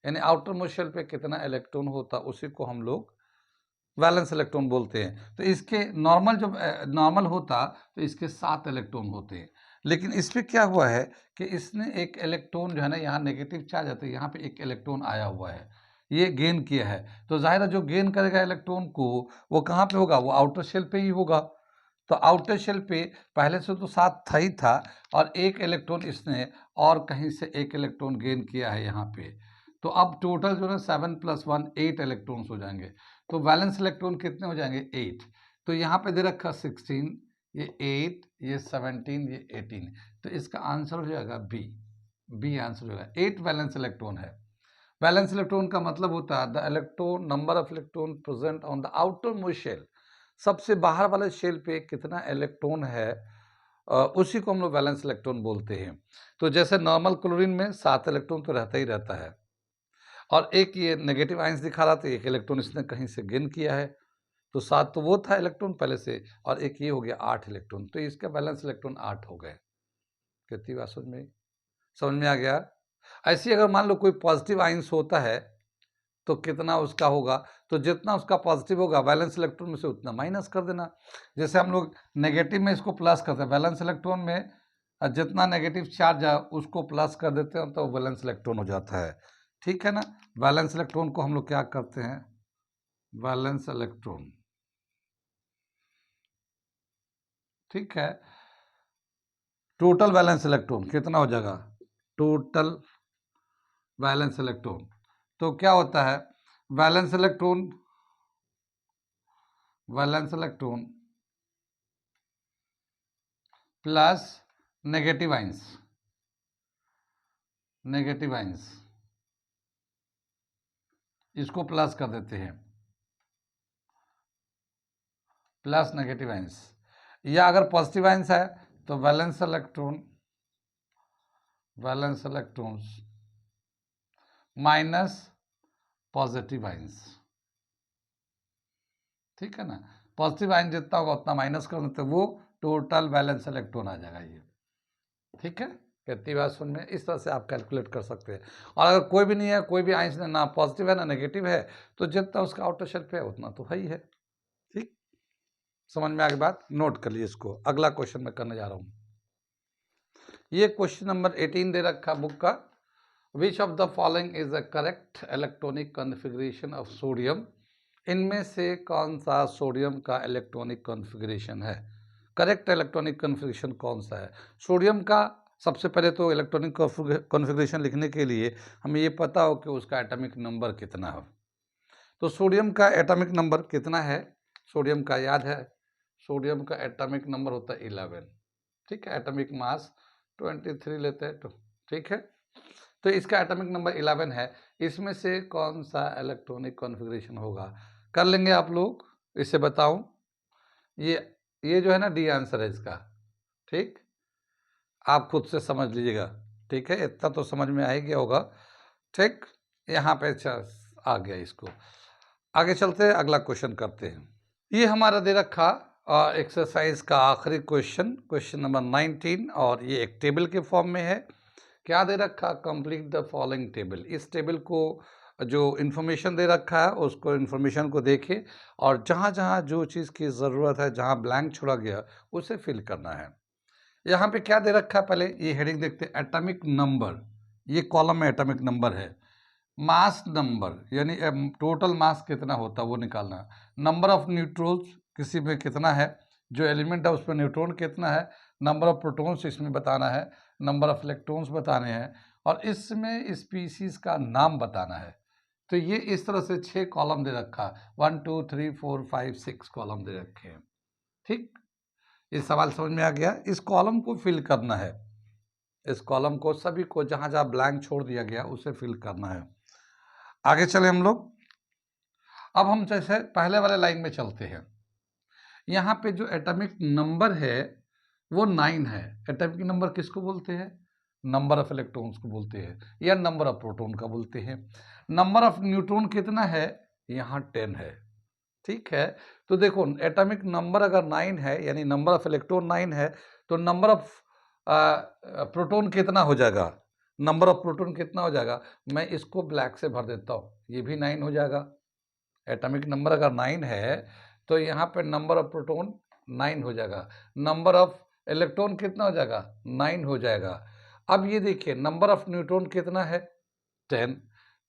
यानी आउटर मोस्ट शेल पे कितना इलेक्ट्रॉन होता है उसी को हम लोग वैलेंस इलेक्ट्रॉन बोलते हैं। तो इसके नॉर्मल जब नॉर्मल होता तो इसके 7 इलेक्ट्रॉन होते हैं, लेकिन इस पर क्या हुआ है कि इसने एक इलेक्ट्रॉन जो है ना यहाँ नेगेटिव चार्ज आता है, यहाँ पे एक इलेक्ट्रॉन आया हुआ है, ये गेन किया है। तो जाहिर है जो गेन करेगा इलेक्ट्रॉन को वो कहाँ पे होगा? वो आउटर शेल पे ही होगा। तो आउटर शेल पे पहले से तो 7 था ही था, और एक इलेक्ट्रॉन इसने और कहीं से एक इलेक्ट्रॉन गेन किया है यहाँ पे। तो अब टोटल जो है 7 + 1 8 इलेक्ट्रॉन्स हो जाएंगे। तो वैलेंस इलेक्ट्रॉन कितने हो जाएंगे? 8। तो यहाँ पे दे रखा 16, ये 8, ये 17, ये 18। तो इसका आंसर हो जाएगा बी। बी आंसर हो जाएगा। 8 वैलेंस इलेक्ट्रॉन है। वैलेंस इलेक्ट्रॉन का मतलब होता है the electron number of electron present on the outer most shell. सबसे बाहर वाले शेल पे कितना इलेक्ट्रॉन है उसी को हम लोग वैलेंस इलेक्ट्रॉन बोलते हैं। तो जैसे नॉर्मल क्लोरीन में 7 इलेक्ट्रॉन तो रहता ही रहता है, और एक ये नेगेटिव आयंस दिखा रहा था, एक इलेक्ट्रॉन इसने कहीं से गेन किया है, तो 7 तो वो था इलेक्ट्रॉन पहले से, और एक ये हो गया 8 इलेक्ट्रॉन, तो इसका बैलेंस इलेक्ट्रॉन 8 हो गए। कितनी बात समझ में आ गया? ऐसे ही अगर मान लो कोई पॉजिटिव आयंस होता है तो कितना उसका होगा? तो जितना उसका पॉजिटिव होगा वैलेंस इलेक्ट्रॉन में से उतना माइनस कर देना। जैसे हम लोग नेगेटिव में इसको प्लस करते हैं, वैलेंस इलेक्ट्रॉन में जितना नेगेटिव चार्ज है उसको प्लस कर देते हैं तो वैलेंस इलेक्ट्रॉन हो जाता है, ठीक है ना। वैलेंस इलेक्ट्रॉन को हम लोग क्या करते हैं? वैलेंस इलेक्ट्रॉन, ठीक है, टोटल वैलेंस इलेक्ट्रॉन कितना हो जाएगा? Total valence electron. तो क्या होता है? Valence electron, valence electron plus negative ions, negative ions इसको प्लस कर देते हैं, प्लस नेगेटिव आयंस, या अगर पॉजिटिव आयंस है तो valence electron, valence electrons minus positive ions, ठीक है ना। पॉजिटिव आयन जितना होगा उतना माइनस कर देते, वो टोटल वैलेंस इलेक्ट्रॉन आ जाएगा ये, ठीक है। कितनी बात सुन में, इस तरह से आप कैलकुलेट कर सकते हैं। और अगर कोई भी नहीं है, कोई भी आयंस ना पॉजिटिव है ना नेगेटिव है, तो जितना उसका आउटर शेल पे है उतना तो है ही है, ठीक। समझ में आ गई बात? नोट कर लिए इसको। अगला क्वेश्चन मैं करने जा रहा हूँ। ये क्वेश्चन नंबर 18 दे रखा बुक का। विच of the following is the correct electronic configuration of sodium. इनमें से कौन सा सोडियम का इलेक्ट्रॉनिक कॉन्फ़िगरेशन है? करेक्ट इलेक्ट्रॉनिक कॉन्फ़िगरेशन कौन सा है सोडियम का? सबसे पहले तो इलेक्ट्रॉनिक कॉन्फ़िगरेशन लिखने के लिए हमें ये पता हो कि उसका एटॉमिक नंबर कितना हो, तो सोडियम का एटॉमिक नंबर कितना है? सोडियम का याद है, सोडियम का एटॉमिक नंबर होता है 11, ठीक है। एटॉमिक मास 23 लेते हैं तो, ठीक है। तो इसका एटॉमिक नंबर 11 है। इसमें से कौन सा इलेक्ट्रॉनिक कॉन्फ़िगरेशन होगा? कर लेंगे आप लोग, इसे बताऊं? ये जो है ना, डी आंसर है इसका, ठीक। आप खुद से समझ लीजिएगा, ठीक है। इतना तो समझ में आ ही गया होगा, ठीक। यहाँ पे आ गया। इसको आगे चलते हैं, अगला क्वेश्चन करते हैं। ये हमारा दे रखा एक्सरसाइज का आखिरी क्वेश्चन, क्वेश्चन नंबर 19, और ये एक टेबल के फॉर्म में है। क्या दे रखा? Complete the following table. इस टेबल को जो इन्फॉर्मेशन दे रखा है उसको, इन्फॉर्मेशन को देखें और जहाँ जहाँ जो चीज़ की ज़रूरत है, जहाँ ब्लैंक छोड़ा गया उसे फिल करना है। यहाँ पे क्या दे रखा है? पहले ये हेडिंग देखते हैं, एटॉमिक नंबर। ये कॉलम में एटॉमिक नंबर है। मास नंबर यानी टोटल मास कितना होता है वो निकालना है। नंबर ऑफ न्यूट्रॉन्स किसी में कितना है, जो एलिमेंट है उस पर न्यूट्रॉन कितना है। नंबर ऑफ प्रोटॉन्स इसमें बताना है, नंबर ऑफ इलेक्ट्रॉन्स बताने हैं, और इसमें स्पीसीज का नाम बताना है। तो ये इस तरह से 6 कॉलम दे रखा है, 1 2 3 4 5 6 कॉलम दे रखे हैं, ठीक। ये सवाल समझ में आ गया? इस कॉलम को फिल करना है, इस कॉलम को सभी को जहाँ जहाँ ब्लैंक छोड़ दिया गया उसे फिल करना है। आगे चले हम लोग। अब हम जैसे पहले वाले लाइन में चलते हैं। यहाँ पे जो एटॉमिक नंबर है वो 9 है। एटॉमिक नंबर किसको बोलते हैं? नंबर ऑफ इलेक्ट्रॉन्स को बोलते हैं, या नंबर ऑफ प्रोटॉन का बोलते हैं। नंबर ऑफ न्यूट्रॉन कितना है? यहाँ 10 है, ठीक है। तो देखो, एटॉमिक नंबर अगर 9 है यानी नंबर ऑफ इलेक्ट्रॉन 9 है, तो नंबर ऑफ प्रोटॉन कितना हो जाएगा? नंबर ऑफ प्रोटॉन कितना हो जाएगा? मैं इसको ब्लैक से भर देता हूँ, ये भी 9 हो जाएगा। एटॉमिक नंबर अगर 9 है तो यहाँ पे नंबर ऑफ प्रोटॉन 9 हो जाएगा। नंबर ऑफ इलेक्ट्रॉन कितना हो जाएगा? 9 हो जाएगा। अब ये देखिए, नंबर ऑफ न्यूट्रॉन कितना है? 10,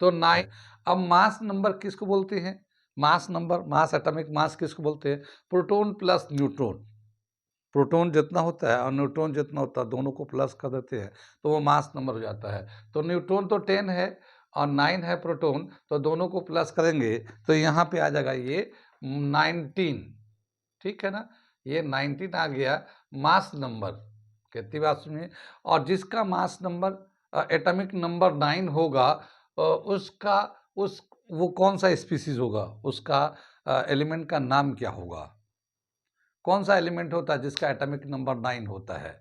तो 9। अब मास नंबर किसको बोलते हैं? मास नंबर, मास, एटॉमिक मास किसको बोलते हैं? Proton plus neutron. प्रोटॉन जितना होता है और न्यूट्रॉन जितना होता है, दोनों को प्लस कर देते हैं तो वो मास नंबर हो जाता है। तो न्यूट्रॉन तो 10 है और 9 है प्रोटॉन, तो दोनों को प्लस करेंगे तो यहाँ पे आ जाएगा ये 19, ठीक है ना। ये 19 आ गया मास नंबर। कितनी बात सुनिए। और जिसका मास नंबर एटॉमिक नंबर 9 होगा, उसका वो कौन सा स्पीसीज होगा, उसका एलिमेंट का नाम क्या होगा? कौन सा एलिमेंट होता है जिसका एटॉमिक नंबर 9 होता है?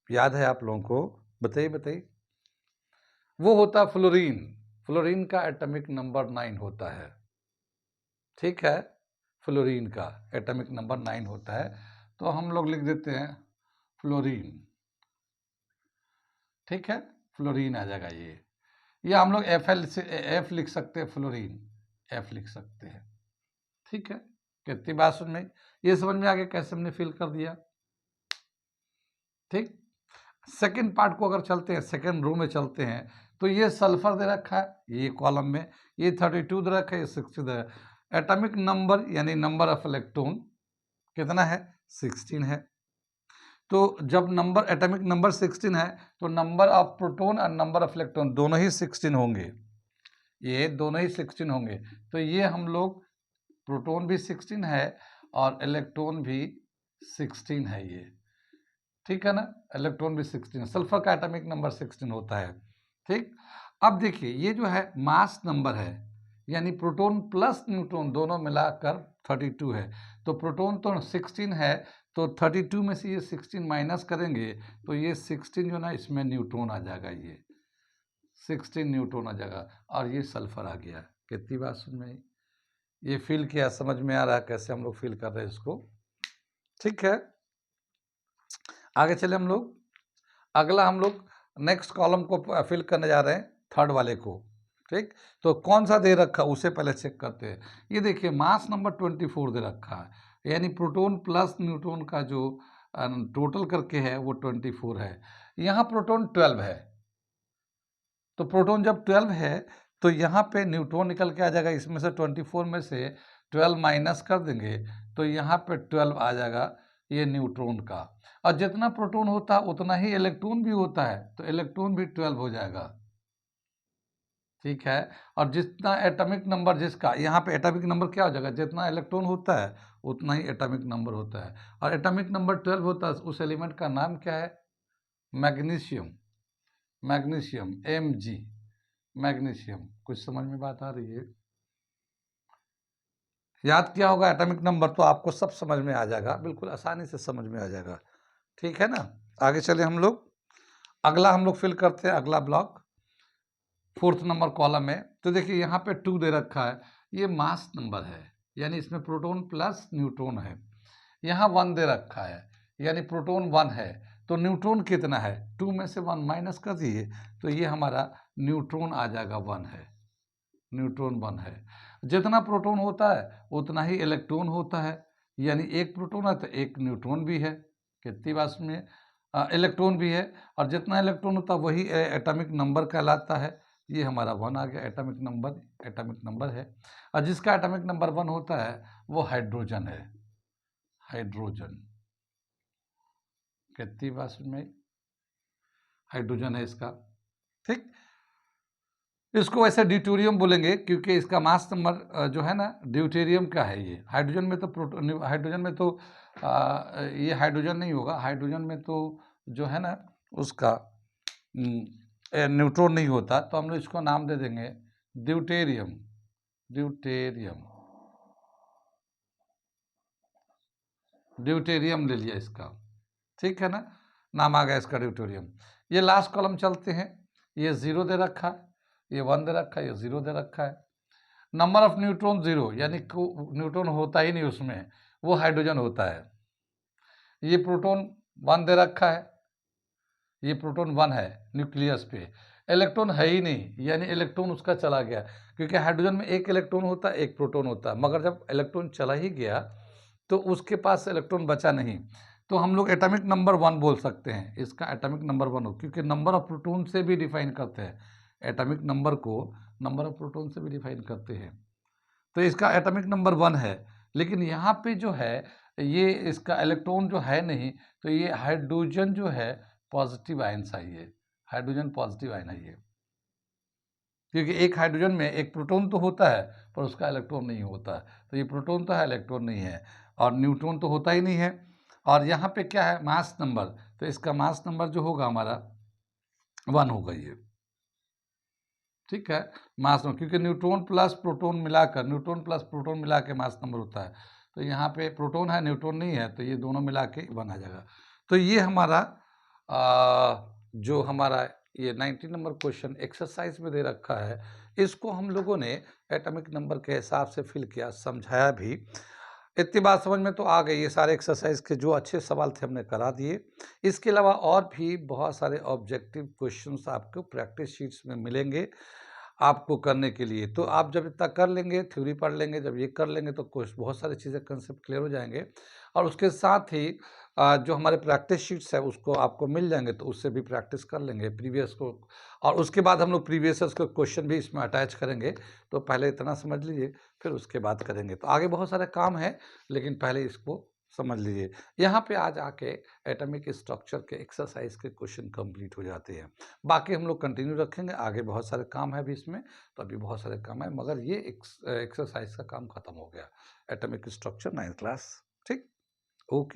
याद है आप लोगों को? बताइए बताइए। वो होता है फ्लोरीन। फ्लोरीन का एटॉमिक नंबर 9 होता है, ठीक है। फ्लोरीन का एटॉमिक नंबर 9 होता है, तो हम लोग लिख देते हैं फ्लोरीन, ठीक है। फ्लोरीन आ जाएगा ये, या हम लोग FL से F लिख सकते हैं, फ्लोरीन F लिख सकते हैं, ठीक है। कितनी बात समझ में? ये समझ में आ गया कैसे हमने फिल कर दिया, ठीक। सेकंड पार्ट को अगर चलते हैं, सेकंड रो में चलते हैं, तो ये सल्फर दे रखा है ये कॉलम में, ये 32 दे रखा है, ये 60 दे रखा है। एटॉमिक नंबर यानी नंबर ऑफ इलेक्ट्रॉन कितना है? 16 है। तो जब नंबर एटॉमिक नंबर 16 है तो नंबर ऑफ प्रोटॉन और नंबर ऑफ इलेक्ट्रॉन दोनों ही 16 होंगे, ये दोनों ही 16 होंगे। तो ये हम लोग, प्रोटॉन भी 16 है और इलेक्ट्रॉन भी 16 है ये, ठीक है ना। इलेक्ट्रॉन भी 16, सल्फर का एटॉमिक नंबर 16 होता है, ठीक। अब देखिए, ये जो है मास नंबर है, यानी प्रोटॉन प्लस न्यूट्रॉन दोनों मिलाकर 32 है। तो प्रोटॉन तो 16 है, तो 32 में से ये 16 माइनस करेंगे तो ये 16 जो ना, इसमें न्यूट्रॉन आ जाएगा, ये 16 न्यूट्रॉन आ जाएगा, और ये सल्फर आ गया। कितनी बात सुन में? ये फील किया, समझ में आ रहा है कैसे हम लोग फील कर रहे हैं इसको, ठीक है। आगे चले हम लोग। अगला हम लोग नेक्स्ट कॉलम को फिल करने जा रहे हैं, थर्ड वाले को, ठीक। तो कौन सा दे रखा उसे पहले चेक करते हैं। ये देखिए, मास नंबर 24 दे रखा है, यानी प्रोटॉन प्लस न्यूट्रॉन का जो टोटल करके है वो 24 है। यहाँ प्रोटॉन 12 है, तो प्रोटॉन जब 12 है तो यहाँ पे न्यूट्रॉन निकल के आ जाएगा, इसमें से 24 में से 12 माइनस कर देंगे तो यहाँ पे 12 आ जाएगा ये न्यूट्रॉन का। और जितना प्रोटॉन होता है उतना ही इलेक्ट्रॉन भी होता है, तो इलेक्ट्रॉन भी 12 हो जाएगा। ठीक है। और जितना एटॉमिक नंबर जिसका, यहाँ पे एटॉमिक नंबर क्या हो जाएगा, जितना इलेक्ट्रॉन होता है उतना ही एटॉमिक नंबर होता है। और एटॉमिक नंबर 12 होता है, उस एलिमेंट का नाम क्या है, मैग्नीशियम। Magnesium Mg, magnesium. कुछ समझ में बात आ रही है? याद किया होगा एटॉमिक नंबर तो आपको सब समझ में आ जाएगा, बिल्कुल आसानी से समझ में आ जाएगा। ठीक है ना। आगे चले हम लोग, अगला हम लोग फिल करते हैं, अगला ब्लॉक 4th नंबर कॉलम में। तो देखिए यहाँ पे 2 दे रखा है, ये मास नंबर है, यानी इसमें प्रोटॉन प्लस न्यूट्रॉन है। यहाँ 1 दे रखा है, यानी प्रोटॉन 1 है, तो न्यूट्रॉन कितना है, 2 में से 1 माइनस कर दिए, तो ये हमारा न्यूट्रॉन आ जाएगा 1 है, न्यूट्रॉन 1 है। जितना प्रोटॉन होता है उतना ही इलेक्ट्रॉन होता है, यानी एक प्रोटॉन है तो एक न्यूट्रॉन भी है। कितनी बात में इलेक्ट्रॉन भी है, और जितना इलेक्ट्रॉन होता है वही एटॉमिक नंबर कहलाता है। ये हमारा 1 आ गया, एटॉमिक नंबर है। और जिसका एटॉमिक नंबर 1 होता है वो हाइड्रोजन है, हाइड्रोजन। कितनी बात में हाइड्रोजन है इसका। ठीक, इसको वैसे ड्यूटेरियम बोलेंगे क्योंकि इसका मास नंबर जो है ना ड्यूटेरियम का है। ये हाइड्रोजन में तो हाइड्रोजन में तो ये हाइड्रोजन नहीं होगा, हाइड्रोजन में तो जो है ना उसका न्यूट्रॉन नहीं होता, तो हम लोग इसको नाम दे देंगे ड्यूटेरियम। ड्यूटेरियम, ड्यूटेरियम ले लिया इसका। ठीक है ना, नाम आ गया इसका ड्यूटेरियम। ये लास्ट कॉलम चलते हैं, ये 0 दे रखा है, ये 1 दे रखा है, ये 0 दे रखा है। नंबर ऑफ न्यूट्रॉन 0, यानी न्यूट्रॉन होता ही नहीं उसमें, वो हाइड्रोजन होता है। ये प्रोटॉन 1 दे रखा है, ये प्रोटॉन 1 है न्यूक्लियस पे, इलेक्ट्रॉन है ही नहीं, यानी इलेक्ट्रॉन उसका चला गया, क्योंकि हाइड्रोजन में एक इलेक्ट्रॉन होता है एक प्रोटॉन होता है, मगर जब इलेक्ट्रॉन चला ही गया तो उसके पास इलेक्ट्रॉन बचा नहीं, तो हम लोग एटॉमिक नंबर 1 बोल सकते हैं, इसका एटॉमिक नंबर 1 हो, क्योंकि नंबर ऑफ प्रोटॉन से भी डिफाइन करते हैं एटॉमिक नंबर को, नंबर ऑफ प्रोटॉन से भी डिफाइन करते हैं। तो इसका एटॉमिक नंबर 1 है, लेकिन यहाँ पे जो है ये इसका इलेक्ट्रॉन जो है नहीं, तो ये हाइड्रोजन जो है पॉजिटिव आयन चाहिए, हाइड्रोजन पॉजिटिव आयन है ये, क्योंकि एक हाइड्रोजन में एक प्रोटॉन तो होता है पर उसका इलेक्ट्रॉन नहीं होता, तो ये प्रोटॉन तो है इलेक्ट्रॉन नहीं है, और न्यूट्रॉन तो होता ही नहीं है। और यहाँ पे क्या है मास नंबर, तो इसका मास नंबर जो होगा हमारा 1 होगा ये। ठीक है, मास नंबर, क्योंकि न्यूट्रॉन प्लस प्रोटॉन मिलाकर, न्यूट्रॉन प्लस प्रोटॉन मिला के मास नंबर होता है, तो यहाँ पे प्रोटॉन है न्यूट्रॉन नहीं है, तो ये दोनों मिला के 1 आ जाएगा। तो ये हमारा जो हमारा ये 19 नंबर क्वेश्चन एक्सरसाइज में दे रखा है, इसको हम लोगों ने एटॉमिक नंबर के हिसाब से फिल किया, समझाया भी। इतनी बात समझ में तो आ गई, ये सारे एक्सरसाइज के जो अच्छे सवाल थे हमने करा दिए। इसके अलावा और भी बहुत सारे ऑब्जेक्टिव क्वेश्चंस आपको प्रैक्टिस शीट्स में मिलेंगे आपको करने के लिए। तो आप जब इतना कर लेंगे, थ्योरी पढ़ लेंगे, जब ये कर लेंगे तो कुछ बहुत सारी चीज़ें कंसेप्ट क्लियर हो जाएंगे, और उसके साथ ही जो हमारे प्रैक्टिस शीट्स है उसको आपको मिल जाएंगे, तो उससे भी प्रैक्टिस कर लेंगे प्रीवियस को, और उसके बाद हम लोग प्रीवियस के क्वेश्चन भी इसमें अटैच करेंगे। तो पहले इतना समझ लीजिए, फिर उसके बाद करेंगे, तो आगे बहुत सारे काम है, लेकिन पहले इसको समझ लीजिए। यहाँ पे आज आके एटॉमिक स्ट्रक्चर के एक्सरसाइज के क्वेश्चन कंप्लीट हो जाते हैं। बाकी हम लोग कंटिन्यू रखेंगे, आगे बहुत सारे काम है अभी इसमें, तो अभी बहुत सारे काम है, मगर ये एक्सरसाइज का काम खत्म हो गया, एटॉमिक स्ट्रक्चर 9th क्लास। ठीक, ओके।